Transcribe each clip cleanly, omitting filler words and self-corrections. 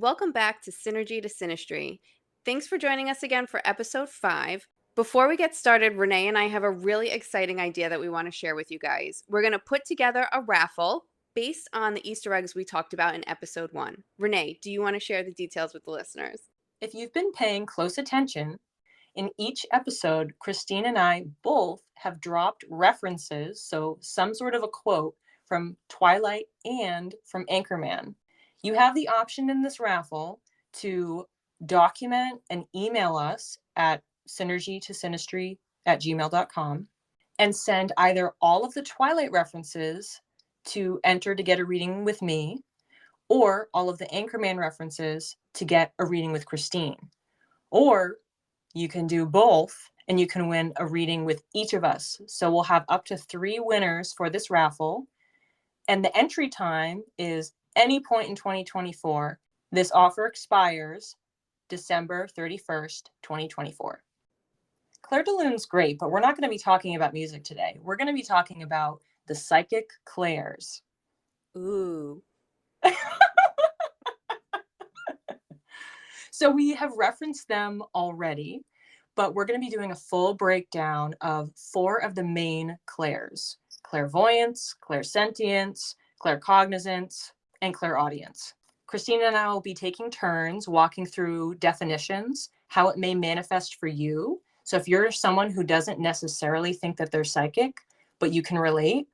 Welcome back to Synergy to Synastry. Thanks for joining us again for episode 5. Before we get started, Renee and I have a really exciting idea that we want to share with you guys. We're going to put together a raffle based on the Easter eggs we talked about in episode 1. Renee, do you want to share the details with the listeners? If you've been paying close attention, in each episode, Christine and I both have dropped references, so some sort of a quote from Twilight and from Anchorman. You have the option in this raffle to document and email us at synergytosynastry@gmail.com and send either all of the Twilight references to enter to get a reading with me or all of the Anchorman references to get a reading with Christine. Or you can do both and you can win a reading with each of us. So we'll have up to 3 winners for this raffle. And the entry time is any point in 2024. This offer expires December 31st, 2024. Clair de Lune's great, but we're not going to be talking about music today. We're going to be talking about the psychic Clairs. Ooh. So we have referenced them already, but we're going to be doing a full breakdown of 4 of the main Clairs: clairvoyance, clairsentience, claircognizance, and clairaudience. Christine and I will be taking turns walking through definitions, how it may manifest for you. So if you're someone who doesn't necessarily think that they're psychic, but you can relate,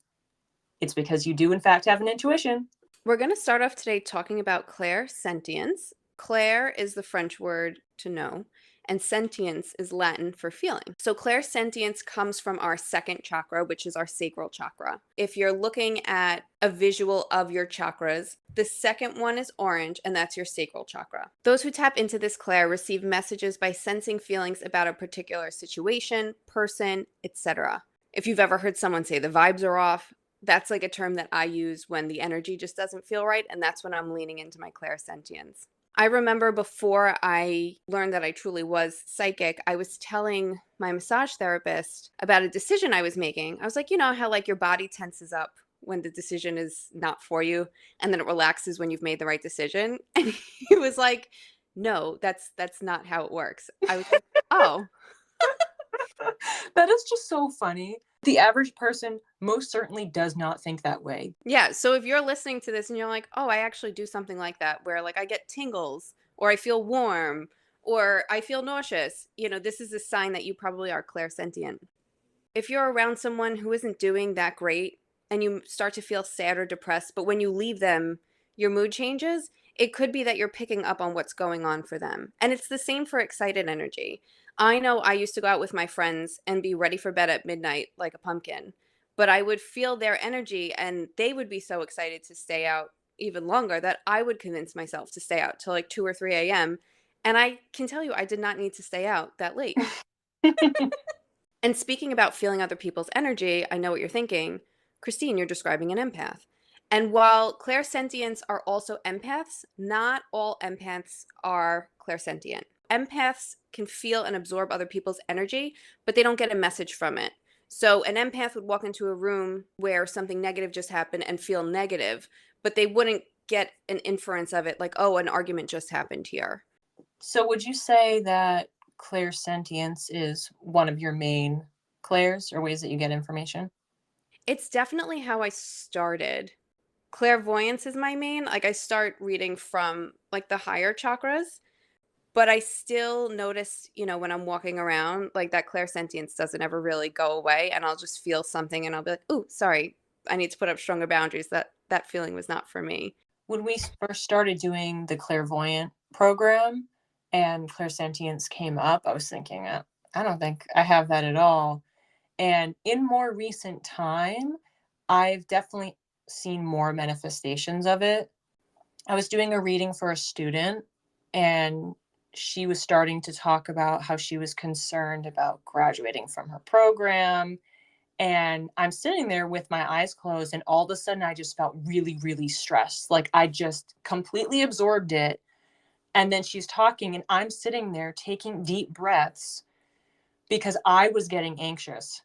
it's because you do in fact have an intuition. We're going to start off today talking about clairsentience. Clair is the French word to know, and sentience is Latin for feeling. So clairsentience comes from our second chakra, which is our sacral chakra. If you're looking at a visual of your chakras, the second one is orange, and that's your sacral chakra. Those who tap into this clair receive messages by sensing feelings about a particular situation, person, etc. If you've ever heard someone say the vibes are off, that's like a term that I use when the energy just doesn't feel right, and that's when I'm leaning into my clairsentience. I remember before I learned that I truly was psychic, I was telling my massage therapist about a decision I was making. I was like, you know how like your body tenses up when the decision is not for you, and then it relaxes when you've made the right decision? And he was like, no, that's not how it works. I was like, oh. That is just so funny. The average person most certainly does not think that way. Yeah, so if you're listening to this and you're like, oh, I actually do something like that, where like I get tingles, or I feel warm, or I feel nauseous, this is a sign that you probably are clairsentient. If you're around someone who isn't doing that great and you start to feel sad or depressed, but when you leave them, your mood changes, it could be that you're picking up on what's going on for them. And it's the same for excited energy. I know I used to go out with my friends and be ready for bed at midnight like a pumpkin, but I would feel their energy and they would be so excited to stay out even longer that I would convince myself to stay out till like 2 or 3 a.m. And I can tell you, I did not need to stay out that late. And speaking about feeling other people's energy, I know what you're thinking. Christine, you're describing an empath. And while clairsentients are also empaths, not all empaths are clairsentient. Empaths can feel and absorb other people's energy, but they don't get a message from it. So an empath would walk into a room where something negative just happened and feel negative, but they wouldn't get an inference of it like, oh, an argument just happened here. So would you say that clairsentience is one of your main clairs or ways that you get information? It's definitely how I started. Clairvoyance is my main. Like I start reading from like the higher chakras, but I still notice, when I'm walking around, like that clairsentience doesn't ever really go away, and I'll just feel something and I'll be like, "Ooh, sorry, I need to put up stronger boundaries. That feeling was not for me." When we first started doing the clairvoyant program and clairsentience came up, I was thinking, I don't think I have that at all. And in more recent time, I've definitely seen more manifestations of it. I was doing a reading for a student, and she was starting to talk about how she was concerned about graduating from her program. And I'm sitting there with my eyes closed, and all of a sudden I just felt really, really stressed. Like I just completely absorbed it. And then she's talking, and I'm sitting there taking deep breaths because I was getting anxious,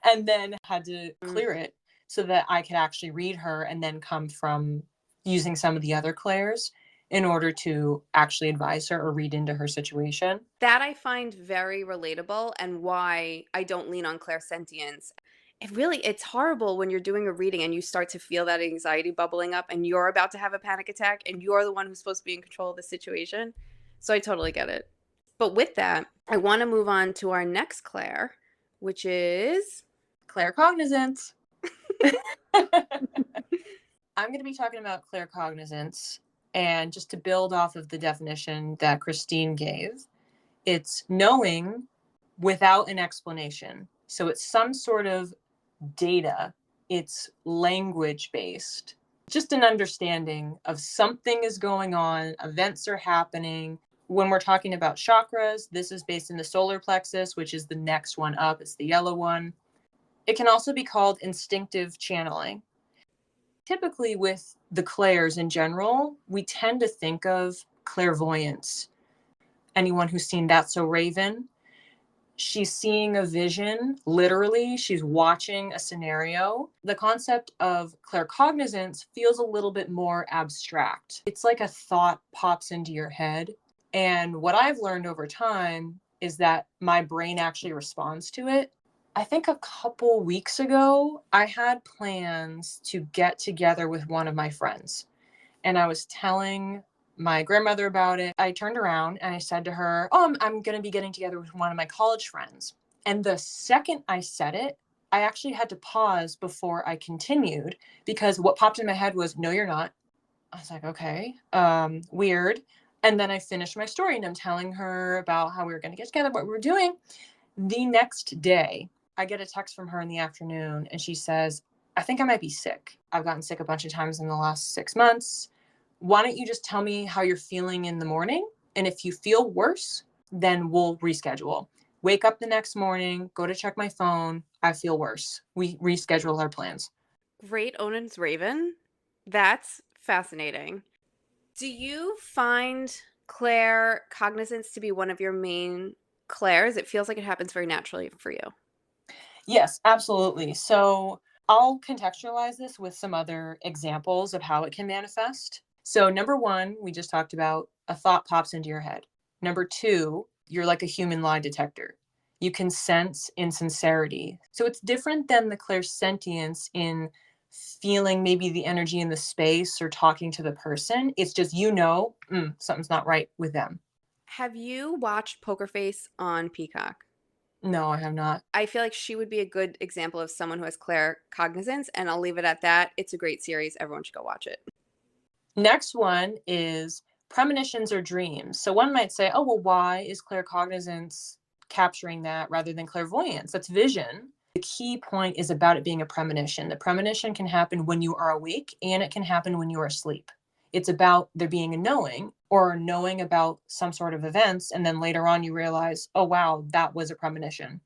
and then had to clear it so that I could actually read her and then come from using some of the other clairs. in order to actually advise her or read into her situation. That I find very relatable and why I don't lean on clairsentience. It's horrible when you're doing a reading and you start to feel that anxiety bubbling up and you're about to have a panic attack and you're the one who's supposed to be in control of the situation. So I totally get it. But with that, I want to move on to our next Claire, which is Claircognizance. I'm going to be talking about claircognizance. And just to build off of the definition that Christine gave, it's knowing without an explanation. So it's some sort of data, it's language based, just an understanding of something is going on, events are happening. When we're talking about chakras, this is based in the solar plexus, which is the next one up. It's the yellow one. It can also be called instinctive channeling. Typically, with the clairs in general, we tend to think of clairvoyance. Anyone who's seen That's So Raven, she's seeing a vision, literally, she's watching a scenario. The concept of claircognizance feels a little bit more abstract. It's like a thought pops into your head. And what I've learned over time is that my brain actually responds to it. I think a couple weeks ago, I had plans to get together with one of my friends. And I was telling my grandmother about it. I turned around and I said to her, "Oh, I'm going to be getting together with one of my college friends." And the second I said it, I actually had to pause before I continued because what popped in my head was, "No, you're not." I was like, "Okay, weird." And then I finished my story and I'm telling her about how we were going to get together, what we were doing. The next day, I get a text from her in the afternoon and she says, "I think I might be sick. I've gotten sick a bunch of times in the last 6 months. Why don't you just tell me how you're feeling in the morning? And if you feel worse, then we'll reschedule." Wake up the next morning, go to check my phone. I feel worse. We reschedule our plans. Great Onan's Raven. That's fascinating. Do you find Claire cognizance to be one of your main Clairs? It feels like it happens very naturally for you. Yes, absolutely. So I'll contextualize this with some other examples of how it can manifest. So, number one, we just talked about a thought pops into your head. Number two, you're like a human lie detector. You can sense insincerity. So, it's different than the clairsentience in feeling maybe the energy in the space or talking to the person. It's just, something's not right with them. Have you watched Poker Face on Peacock? No, I have not. I feel like she would be a good example of someone who has Claire cognizance, and I'll leave it at that. It's a great series. Everyone should go watch it. Next one is premonitions or dreams. So one might say, "Oh, well, why is claircognizance capturing that rather than clairvoyance? That's vision." The key point is about it being a premonition. The premonition can happen when you are awake and it can happen when you are asleep. It's about there being a knowing or knowing about some sort of events. And then later on, you realize, "Oh, wow, that was a premonition."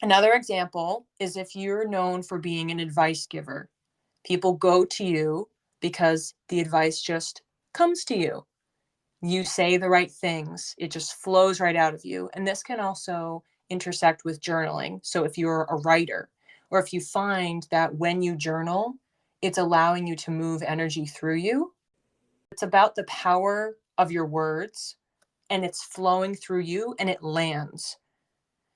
Another example is if you're known for being an advice giver. People go to you because the advice just comes to you. You say the right things, it just flows right out of you. And this can also intersect with journaling. So if you're a writer, or if you find that when you journal, it's allowing you to move energy through you, it's about the power of your words and it's flowing through you and it lands.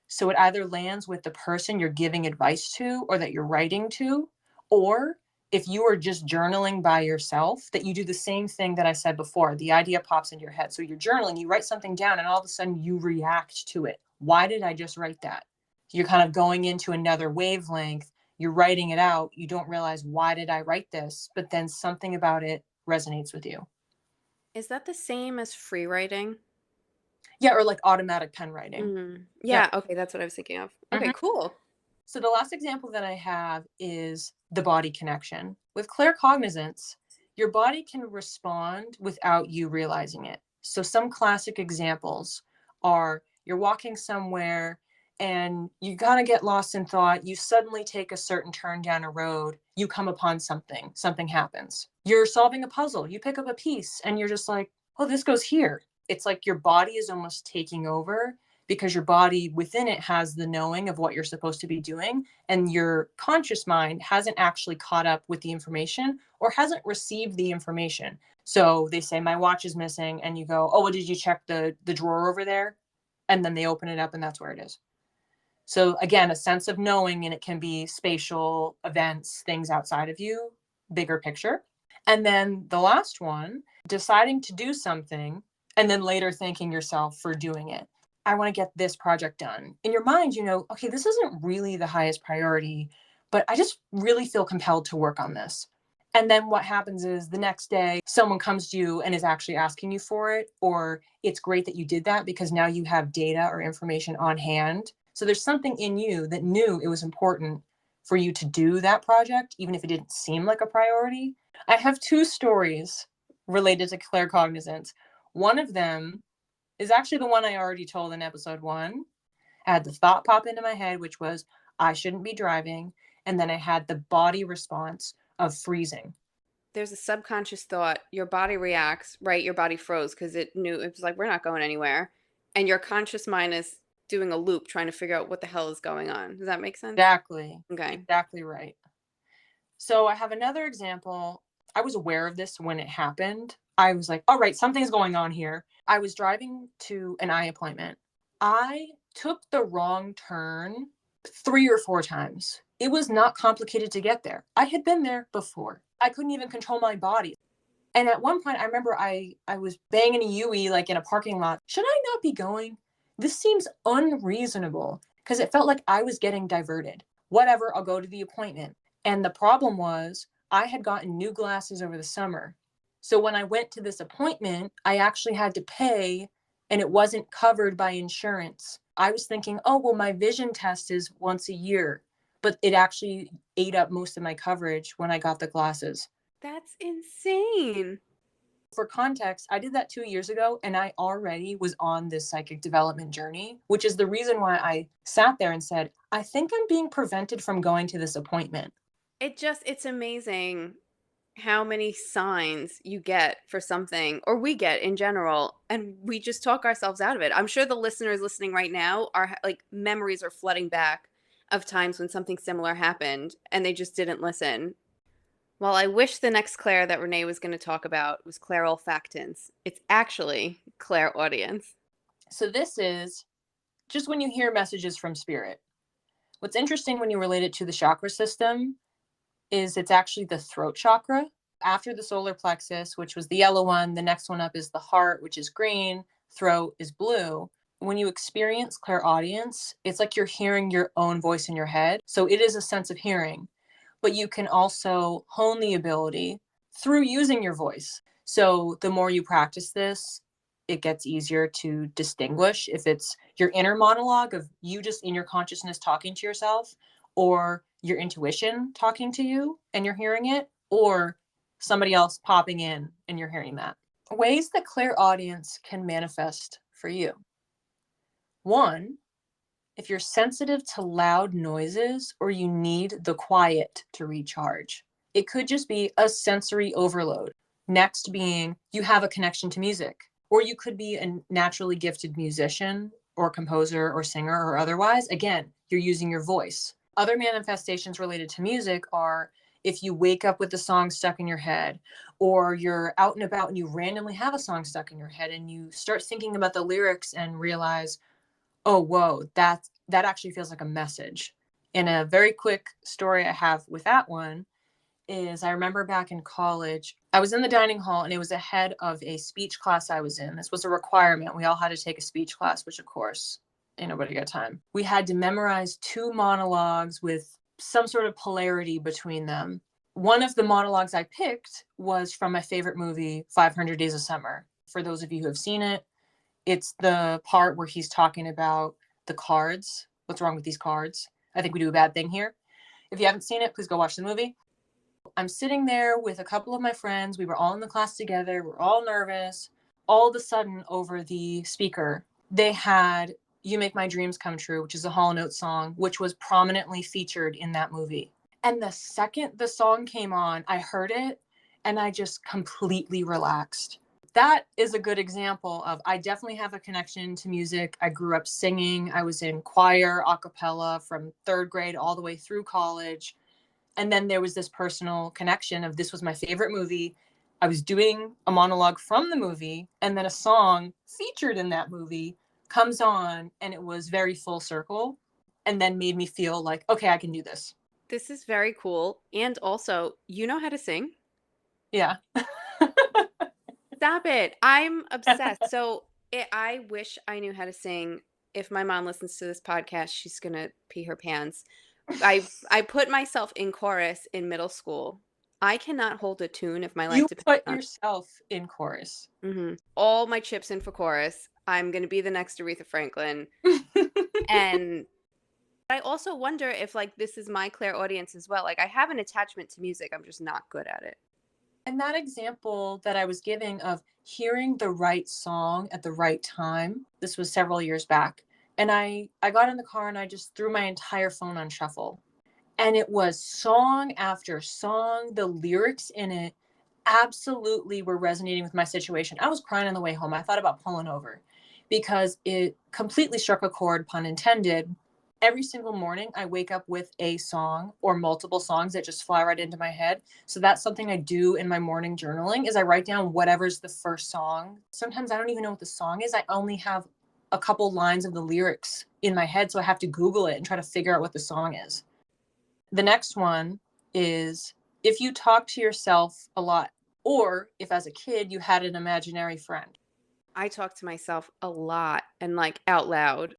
So it either lands with the person you're giving advice to or that you're writing to, or if you are just journaling by yourself, that you do the same thing that I said before. The idea pops into your head. So you're journaling, you write something down, and all of a sudden you react to it. Why did I just write that? You're kind of going into another wavelength. You're writing it out. You don't realize, why did I write this? But then something about it resonates with you. Is that the same as free writing? Yeah, or like automatic pen writing. Yeah. Yeah, okay, that's what I was thinking of. Okay, Mhm. cool. So the last example that I have is the body connection. With claircognizance, your body can respond without you realizing it. So some classic examples are you're walking somewhere and you kind of get lost in thought. You suddenly take a certain turn down a road. You come upon something, something happens. You're solving a puzzle. You pick up a piece and you're just like, "Oh, this goes here." It's like your body is almost taking over because your body within it has the knowing of what you're supposed to be doing, and your conscious mind hasn't actually caught up with the information or hasn't received the information. So they say, my watch is missing, and you go, oh, well, did you check the drawer over there? And then they open it up and that's where it is. So again, a sense of knowing, and it can be spatial events, things outside of you, bigger picture. And then the last one, deciding to do something and then later thanking yourself for doing it. I want to get this project done. In your mind, you know, okay, this isn't really the highest priority, but I just really feel compelled to work on this. And then what happens is the next day, someone comes to you and is actually asking you for it, or it's great that you did that because now you have data or information on hand. So there's something in you that knew it was important for you to do that project, even if it didn't seem like a priority. I have two stories related to claircognizance. One of them is actually the one I already told in episode 1. I had the thought pop into my head, which was, I shouldn't be driving. And then I had the body response of freezing. There's a subconscious thought. Your body reacts, right? Your body froze because it knew it was like, we're not going anywhere. And your conscious mind is doing a loop trying to figure out what the hell is going on. Does that make sense? Exactly. Okay. Exactly right. So I have another example. I was aware of this when it happened. I was like, all right, something's going on here. I was driving to an eye appointment. I took the wrong turn 3 or 4 times. It was not complicated to get there. I had been there before. I couldn't even control my body. And at one point, I remember I was banging a Yui like in a parking lot. Should I not be going? This seems unreasonable because it felt like I was getting diverted. Whatever, I'll go to the appointment. And the problem was I had gotten new glasses over the summer. So when I went to this appointment, I actually had to pay and it wasn't covered by insurance. I was thinking, oh, well, my vision test is once a year, but it actually ate up most of my coverage when I got the glasses. That's insane. For context, I did that 2 years ago and I already was on this psychic development journey, which is the reason why I sat there and said, I think I'm being prevented from going to this appointment. It's amazing how many signs you get for something, or we get in general, and we just talk ourselves out of it. I'm sure the listeners listening right now are like memories are flooding back of times when something similar happened and they just didn't listen. Well, I wish the next Claire that Renee was going to talk about was Claire olfactance. It's actually Claire audience. So this is just when you hear messages from spirit. What's interesting when you relate it to the chakra system is it's actually the throat chakra. After the solar plexus, which was the yellow one, the next one up is the heart, which is green, throat is blue. When you experience clairaudience, it's like you're hearing your own voice in your head. So it is a sense of hearing, but you can also hone the ability through using your voice. So the more you practice this, it gets easier to distinguish if it's your inner monologue of you just in your consciousness talking to yourself, or your intuition talking to you and you're hearing it, or somebody else popping in and you're hearing that. Ways that clairaudience can manifest for you. One, if you're sensitive to loud noises or you need the quiet to recharge. It could just be a sensory overload. Next being you have a connection to music, or you could be a naturally gifted musician or composer or singer or otherwise. Again, you're using your voice. Other manifestations related to music are if you wake up with the song stuck in your head, or you're out and about and you randomly have a song stuck in your head and you start thinking about the lyrics and realize, oh, whoa, that actually feels like a message. And a very quick story I have with that one is I remember back in college, I was in the dining hall and it was ahead of a speech class I was in. This was a requirement. We all had to take a speech class, which of course, ain't nobody got time. We had to memorize 2 monologues with some sort of polarity between them. One of the monologues I picked was from my favorite movie, 500 Days of Summer. For those of you who have seen it, it's the part where he's talking about the cards. What's wrong with these cards? I think we do a bad thing here. If you haven't seen it, please go watch the movie. I'm sitting there with a couple of my friends. We were all in the class together. We're all nervous. All of a sudden, over the speaker, they had You Make My Dreams Come True, which is a Hall & Oates song, which was prominently featured in that movie. And the second the song came on, I heard it and I just completely relaxed. That is a good example of, I definitely have a connection to music. I grew up singing. I was in choir, a cappella from third grade all the way through college. And then there was this personal connection of, this was my favorite movie. I was doing a monologue from the movie, and then a song featured in that movie comes on, and it was very full circle, and then made me feel like, okay, I can do this. This is very cool. And also, you know how to sing? Yeah. Stop it. I'm obsessed. So I wish I knew how to sing. If my mom listens to this podcast, she's going to pee her pants. I put myself in chorus in middle school. I cannot hold a tune if my life You depends put on yourself in chorus. it. All my chips in for chorus. I'm going to be the next Aretha Franklin. And I also wonder if like this is my Claire audience as well. Like I have an attachment to music. I'm just not good at it. And that example that I was giving of hearing the right song at the right time, this was several years back. And I got in the car and I just threw my entire phone on shuffle. And it was song after song. The lyrics in it absolutely were resonating with my situation. I was crying on the way home. I thought about pulling over because it completely struck a chord, pun intended. Every single morning, I wake up with a song or multiple songs that just fly right into my head. So that's something I do in my morning journaling, is I write down whatever's the first song. Sometimes I don't even know what the song is. I only have a couple lines of the lyrics in my head, so I have to Google it and try to figure out what the song is. The next one is, if you talk to yourself a lot, or if as a kid you had an imaginary friend. I talk to myself a lot and like out loud.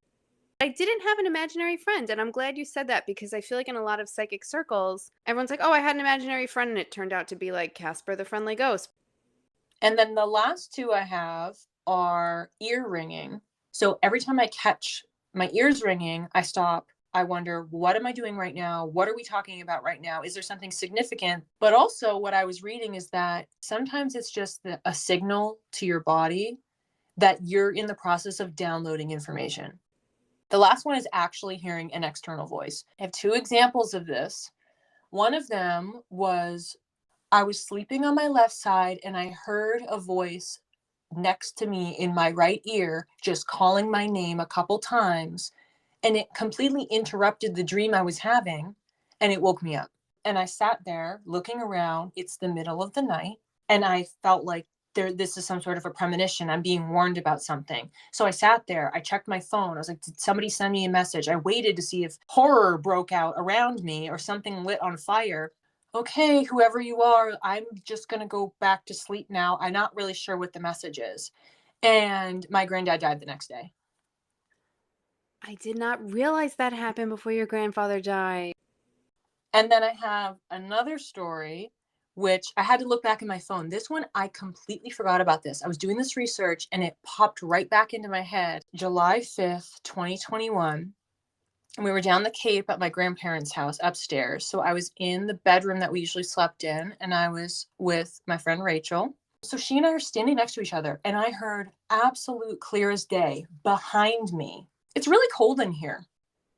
I didn't have an imaginary friend, and I'm glad you said that because I feel like in a lot of psychic circles, everyone's like, "Oh, I had an imaginary friend," and it turned out to be like Casper the Friendly Ghost. And then the last two I have are ear ringing. So every time I catch my ears ringing, I stop. I wonder, what am I doing right now? What are we talking about right now? Is there something significant? But also, what I was reading is that sometimes it's just a signal to your body that you're in the process of downloading information. The last one is actually hearing an external voice. I have two examples of this. One of them was, I was sleeping on my left side and I heard a voice next to me in my right ear just calling my name a couple times, and it completely interrupted the dream I was having, and it woke me up. And I sat there looking around. It's the middle of the night, and I felt like this is some sort of a premonition. I'm being warned about something. So I sat there. I checked my phone. I was like, did somebody send me a message? I waited to see if horror broke out around me or something lit on fire. Okay, whoever you are, I'm just going to go back to sleep now. I'm not really sure what the message is. And my granddad died the next day. I did not realize that happened before your grandfather died. And then I have another story, which I had to look back in my phone. This one, I completely forgot about this. I was doing this research and it popped right back into my head. July 5th, 2021. And we were down the Cape at my grandparents' house upstairs. So I was in the bedroom that we usually slept in, and I was with my friend Rachel. So she and I are standing next to each other, and I heard absolute clear as day behind me, "It's really cold in here."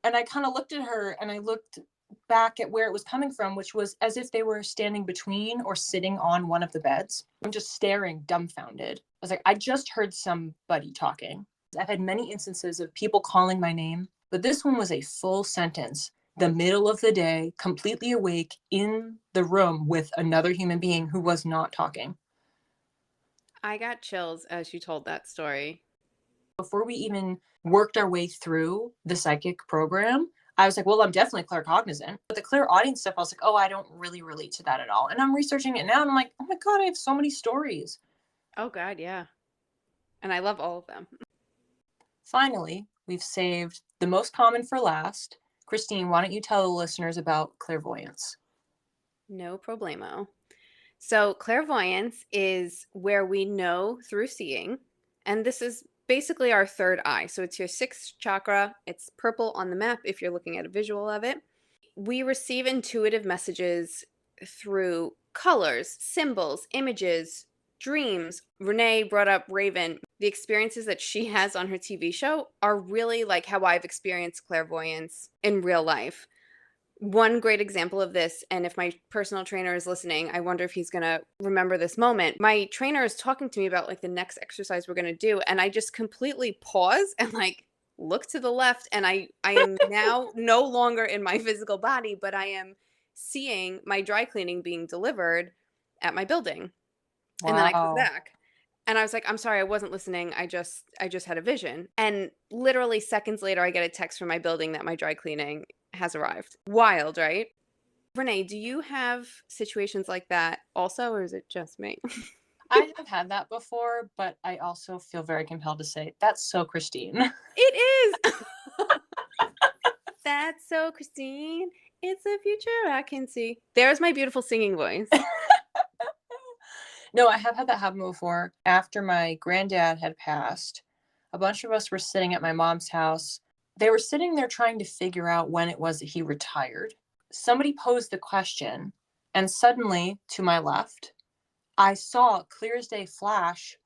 And I kind of looked at her and I looked back at where it was coming from, which was as if they were standing between or sitting on one of the beds. I'm just staring dumbfounded. I was like, I just heard somebody talking. I've had many instances of people calling my name, but this one was a full sentence, the middle of the day, completely awake in the room with another human being who was not talking. I got chills as you told that story. Before we even worked our way through the psychic program, I was like, well, I'm definitely claircognizant. But the clear audience stuff, I was like, oh, I don't really relate to that at all. And I'm researching it now and I'm like, oh my God, I have so many stories. Oh, God, yeah. And I love all of them. Finally, we've saved the most common for last. Christine, why don't you tell the listeners about clairvoyance? No problemo. So, clairvoyance is where we know through seeing. And this is basically our third eye. So, it's your sixth chakra. It's purple on the map if you're looking at a visual of it. We receive intuitive messages through colors, symbols, images, dreams. Renee brought up Raven. The experiences that she has on her TV show are really like how I've experienced clairvoyance in real life. One great example of this, and if my personal trainer is listening, I wonder if he's going to remember this moment. My trainer is talking to me about like the next exercise we're going to do, and I just completely pause and like look to the left, and I am now no longer in my physical body, but I am seeing my dry cleaning being delivered at my building. And then I come Wow. back. And I was like, "I'm sorry, I wasn't listening. I just had a vision." And literally seconds later, I get a text from my building that my dry cleaning has arrived. Wild, right? Renee, do you have situations like that also, or is it just me? I have had that before, but I also feel very compelled to say that's so Christine. It is. That's so Christine. It's a future I can see. There's my beautiful singing voice. No, I have had that happen before. After my granddad had passed, a bunch of us were sitting at my mom's house. They were sitting there trying to figure out when it was that he retired. Somebody posed the question, and suddenly, to my left, I saw a clear as day flash,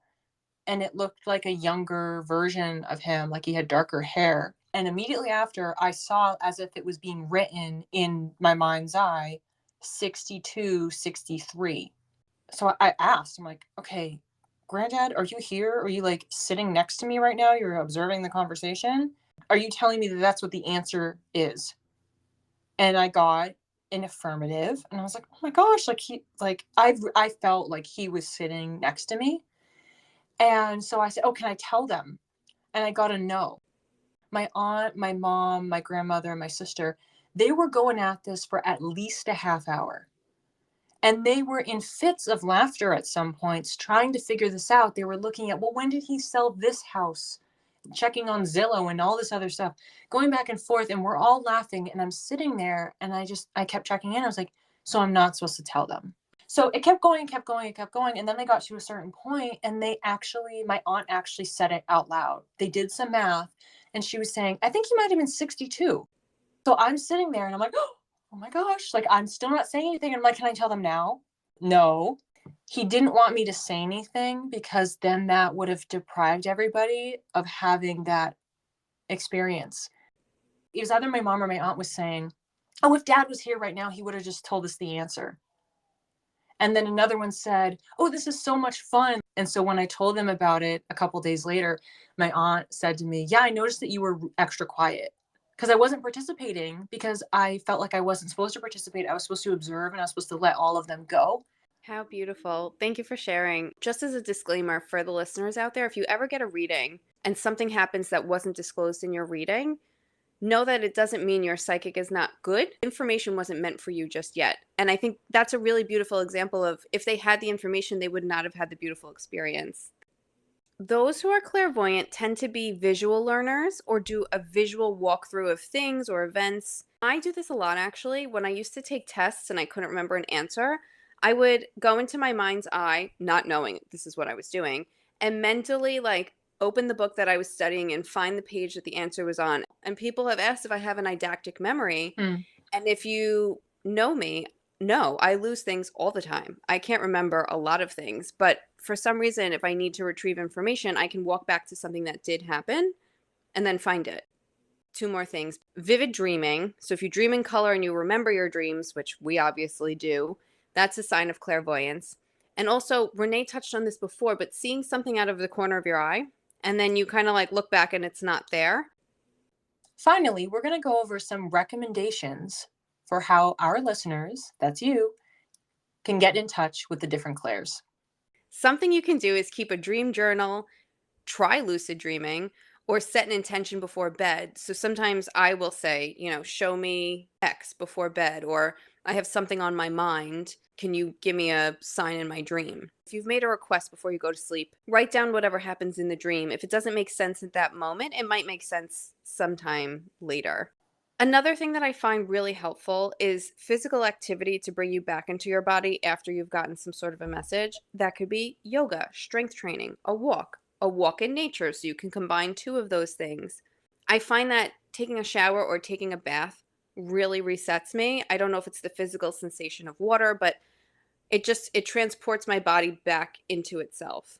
and it looked like a younger version of him, like he had darker hair. And immediately after, I saw, as if it was being written in my mind's eye, 62, 63. So I asked, I'm like, okay, granddad, are you here? Are you like sitting next to me right now? You're observing the conversation. Are you telling me that that's what the answer is? And I got an affirmative, and I was like, oh my gosh, like I felt like he was sitting next to me. And so I said, oh, can I tell them? And I got a no. My aunt, my mom, my grandmother, and my sister, they were going at this for at least a half hour. And they were in fits of laughter at some points, trying to figure this out. They were looking at, well, when did he sell this house? Checking on Zillow and all this other stuff, going back and forth. And we're all laughing. And I'm sitting there and I kept checking in. I was like, so I'm not supposed to tell them. So it kept going, kept going, it kept going. And then they got to a certain point and my aunt actually said it out loud. They did some math and she was saying, I think he might have been 62. So I'm sitting there and I'm like, oh my gosh, like I'm still not saying anything. And I'm like, can I tell them now? No. He didn't want me to say anything because then that would have deprived everybody of having that experience. It was either my mom or my aunt was saying, oh, if dad was here right now, he would have just told us the answer. And then another one said, oh, this is so much fun. And so when I told them about it a couple days later, my aunt said to me, yeah, I noticed that you were extra quiet because I wasn't participating because I felt like I wasn't supposed to participate. I was supposed to observe and I was supposed to let all of them go. How beautiful. Thank you for sharing. Just as a disclaimer for the listeners out there, if you ever get a reading and something happens that wasn't disclosed in your reading, know that it doesn't mean your psychic is not good. Information wasn't meant for you just yet. And I think that's a really beautiful example of if they had the information, they would not have had the beautiful experience. Those who are clairvoyant tend to be visual learners or do a visual walkthrough of things or events. I do this a lot actually. When I used to take tests and I couldn't remember an answer, I would go into my mind's eye, not knowing this is what I was doing, and mentally like open the book that I was studying and find the page that the answer was on. And people have asked if I have an eidetic memory. Mm. And if you know me, no, I lose things all the time. I can't remember a lot of things, but for some reason, if I need to retrieve information, I can walk back to something that did happen and then find it. Two more things. Vivid dreaming. So if you dream in color and you remember your dreams, which we obviously do, that's a sign of clairvoyance. And also, Renee touched on this before, but seeing something out of the corner of your eye, and then you kind of like look back and it's not there. Finally, we're going to go over some recommendations for how our listeners, that's you, can get in touch with the different clairs. Something you can do is keep a dream journal, try lucid dreaming, or set an intention before bed. So sometimes I will say, show me X before bed, or I have something on my mind. Can you give me a sign in my dream? If you've made a request before you go to sleep, write down whatever happens in the dream. If it doesn't make sense at that moment, it might make sense sometime later. Another thing that I find really helpful is physical activity to bring you back into your body after you've gotten some sort of a message. That could be yoga, strength training, a walk in nature, so you can combine two of those things. I find that taking a shower or taking a bath really resets me. I don't know if it's the physical sensation of water, but it transports my body back into itself.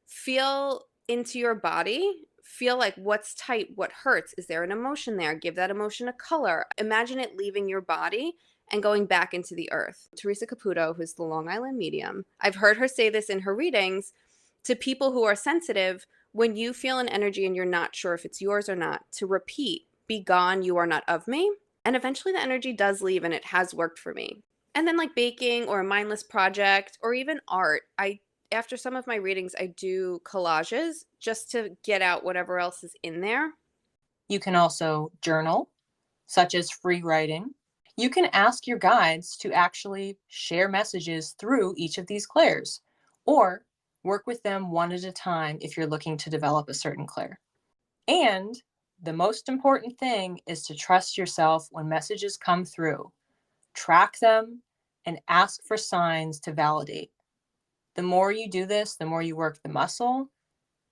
Feel into your body feel like what's tight, what hurts. Is there an emotion there? Give that emotion a color. Imagine it leaving your body and going back into the earth. Teresa Caputo, who's the Long Island medium, I've heard her say this in her readings to people who are sensitive. When you feel an energy and you're not sure if it's yours or not, to repeat, "Be gone, you are not of me." And eventually the energy does leave, and it has worked for me. And then like baking or a mindless project or even art, after some of my readings, I do collages just to get out whatever else is in there. You can also journal, such as free writing. You can ask your guides to actually share messages through each of these clairs, or work with them one at a time if you're looking to develop a certain clair. And the most important thing is to trust yourself when messages come through. Track them and ask for signs to validate. The more you do this, the more you work the muscle,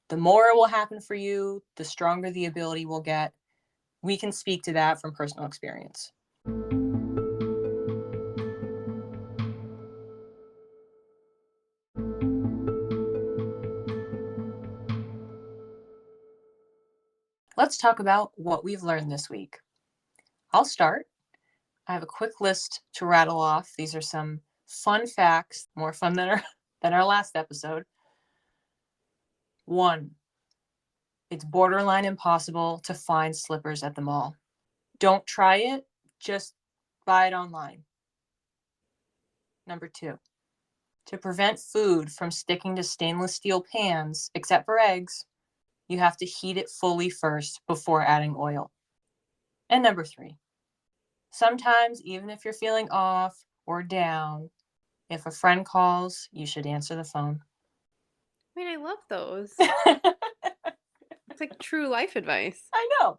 the more it will happen for you, the stronger the ability will get. We can speak to that from personal experience. Let's talk about what we've learned this week. I'll start. I have a quick list to rattle off. These are some fun facts, more fun than our last episode. 1, it's borderline impossible to find slippers at the mall. Don't try it, just buy it online. Number 2, to prevent food from sticking to stainless steel pans, except for eggs, you have to heat it fully first before adding oil. And number 3, sometimes even if you're feeling off or down, if a friend calls, you should answer the phone. Wait, I love those. It's like true life advice. I know.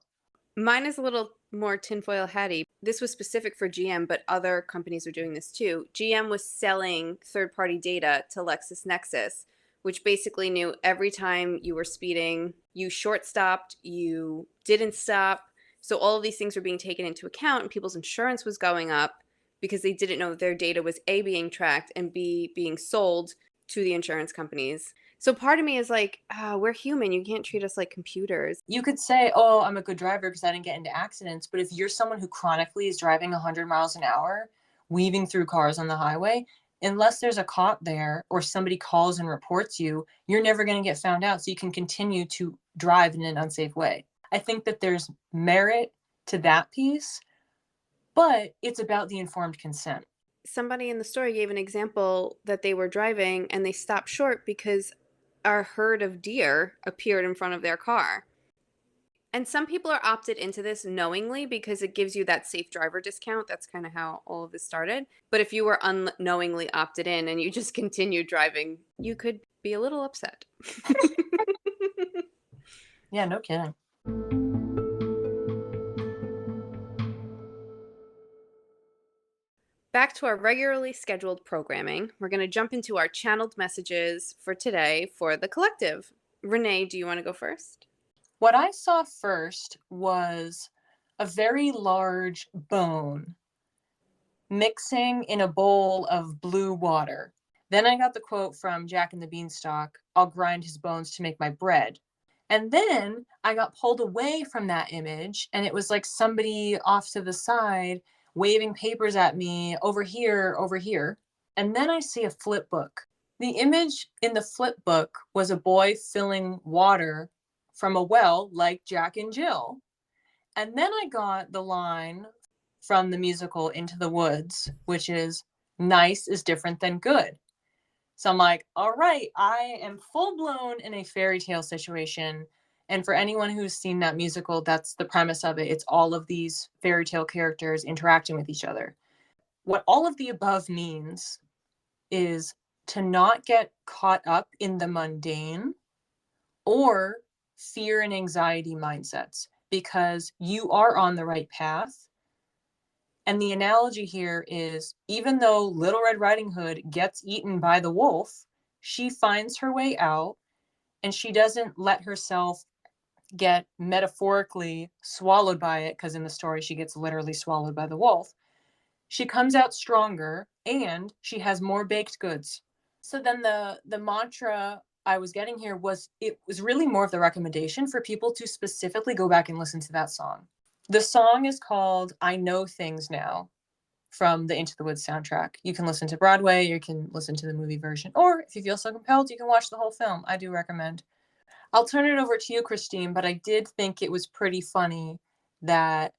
Mine is a little more tinfoil hatty. This was specific for GM, but other companies are doing this too. GM was selling third-party data to LexisNexis, which basically knew every time you were speeding, you short-stopped, you didn't stop. So all of these things were being taken into account, and people's insurance was going up because they didn't know that their data was A, being tracked, and B, being sold to the insurance companies. So part of me is like, we're human. You can't treat us like computers. You could say, oh, I'm a good driver because I didn't get into accidents. But if you're someone who chronically is driving 100 miles an hour, weaving through cars on the highway, unless there's a cop there or somebody calls and reports you, you're never going to get found out. So you can continue to drive in an unsafe way. I think that there's merit to that piece, but it's about the informed consent. Somebody in the story gave an example that they were driving and they stopped short because a herd of deer appeared in front of their car. And some people are opted into this knowingly because it gives you that safe driver discount. That's kind of how all of this started. But if you were unknowingly opted in and you just continued driving, you could be a little upset. Yeah, no kidding. Back to our regularly scheduled programming. We're going to jump into our channeled messages for today for the collective. Renee, do you want to go first? What I saw first was a very large bone mixing in a bowl of blue water. Then I got the quote from Jack and the Beanstalk, "I'll grind his bones to make my bread." And then I got pulled away from that image, and it was like somebody off to the side waving papers at me, over here, over here. And then I see a flip book. The image in the flip book was a boy filling water from a well like Jack and Jill. And then I got the line from the musical Into the Woods, which is, nice is different than good. So I'm like, all right, I am full blown in a fairy tale situation. And for anyone who's seen that musical, that's the premise of it. It's all of these fairy tale characters interacting with each other. What all of the above means is to not get caught up in the mundane or fear and anxiety mindsets, because you are on the right path. And the analogy here is, even though Little Red Riding Hood gets eaten by the wolf, she finds her way out, and she doesn't let herself get metaphorically swallowed by it, because in the story she gets literally swallowed by the wolf. She comes out stronger, and she has more baked goods. So then the mantra I was getting here was it was really more of the recommendation for people to specifically go back and listen to that song. The song is called I Know Things Now from the Into the Woods soundtrack. You can listen to Broadway, you can listen to the movie version, or if you feel so compelled, you can watch the whole film. I do recommend. I'll turn it over to you, Christine, but I did think it was pretty funny that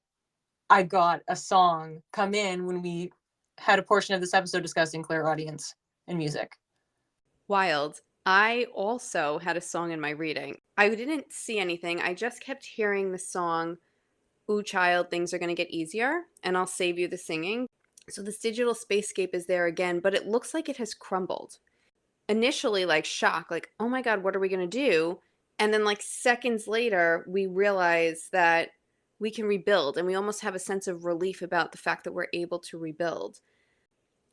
I got a song come in when we had a portion of this episode discussing clairaudience and music. Wild. I also had a song in my reading. I didn't see anything. I just kept hearing the song, Ooh, Child, Things Are Gonna Get Easier, and I'll save you the singing. So this digital spacescape is there again, but it looks like it has crumbled. Initially, like shock, like, oh my God, what are we gonna do? And then like seconds later, we realize that we can rebuild, and we almost have a sense of relief about the fact that we're able to rebuild.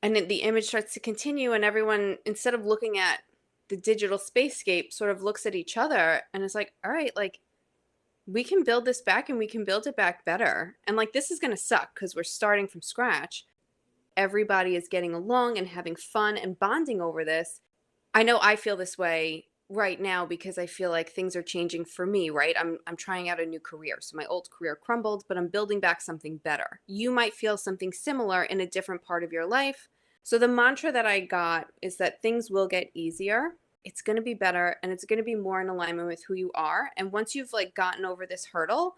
And then the image starts to continue, and everyone, instead of looking at the digital spacescape, sort of looks at each other and is like, all right, like, we can build this back and we can build it back better. And like, this is going to suck because we're starting from scratch. Everybody is getting along and having fun and bonding over this. I know I feel this way right now because I feel like things are changing for me, right? I'm trying out a new career. So my old career crumbled, but I'm building back something better. You might feel something similar in a different part of your life. So the mantra that I got is that things will get easier. It's going to be better, and it's going to be more in alignment with who you are. And once you've like gotten over this hurdle,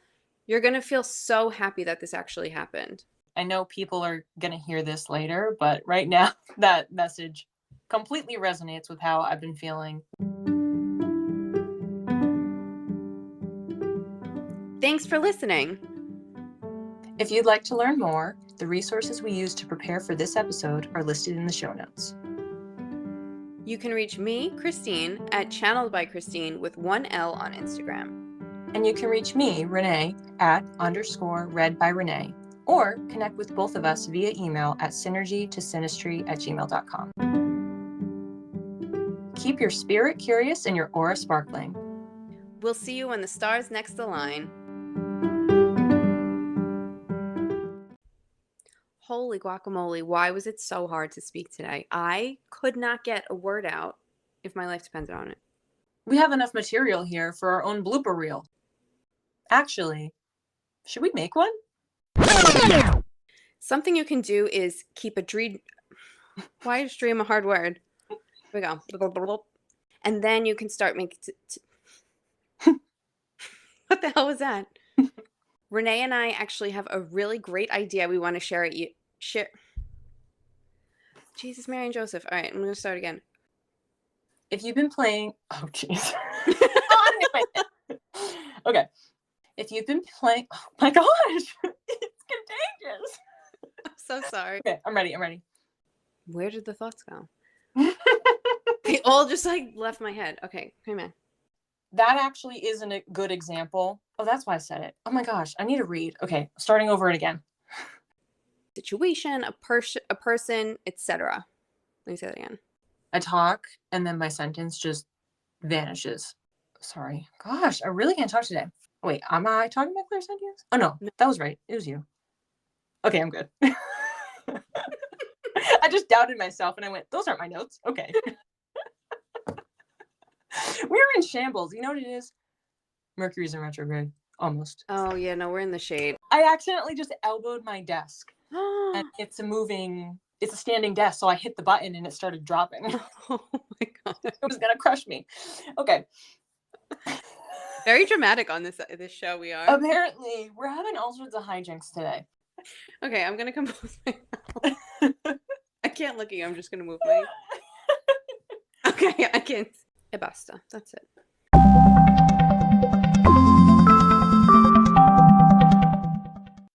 you're going to feel so happy that this actually happened. I know people are going to hear this later, but right now that message completely resonates with how I've been feeling. Thanks for listening. If you'd like to learn more, the resources we used to prepare for this episode are listed in the show notes. You can reach me, Christine, at Channeled by Christine with 1L on Instagram. And you can reach me, Renee, at _read by Renee, or connect with both of us via email at synergytosynastry@gmail.com. Keep your spirit curious and your aura sparkling. We'll see you when the stars next align. Holy guacamole, why was it so hard to speak today? I could not get a word out if my life depended on it. We have enough material here for our own blooper reel. Actually, should we make one? Something you can do is keep a dream. Why is dream a hard word? Here we go. And then you can start making. What the hell was that? Renee and I actually have a really great idea we want to share at you. Share. Jesus, Mary, and Joseph. All right, I'm going to start again. If you've been playing... Oh, jeez. Okay. If you've been playing... Oh, my gosh. It's contagious. I'm so sorry. Okay, I'm ready. Where did the thoughts go? They all just like left my head. Okay, come on. That actually isn't a good example. Oh, that's why I said it. Oh my gosh, I need to read. Okay, starting over it again. Situation, a person, etc. Let me say that again. I talk, and then my sentence just vanishes. Sorry. Gosh, I really can't talk today. Wait, am I talking about clairsentience? Oh, no, that was right. It was you. Okay, I'm good. I just doubted myself, and I went, those aren't my notes. Okay. We're in shambles. You know what it is? Mercury's in retrograde. Almost. Oh, yeah, no, we're in the shade. I accidentally just elbowed my desk. And it's a standing desk, so I hit the button and it started dropping. Oh my God. It was gonna crush me. Okay. Very dramatic on this show we are. Apparently, we're having all sorts of hijinks today. Okay, I'm gonna compose my mouth. I can't look at you, I'm just gonna move my... Okay, I can't. E basta. That's it.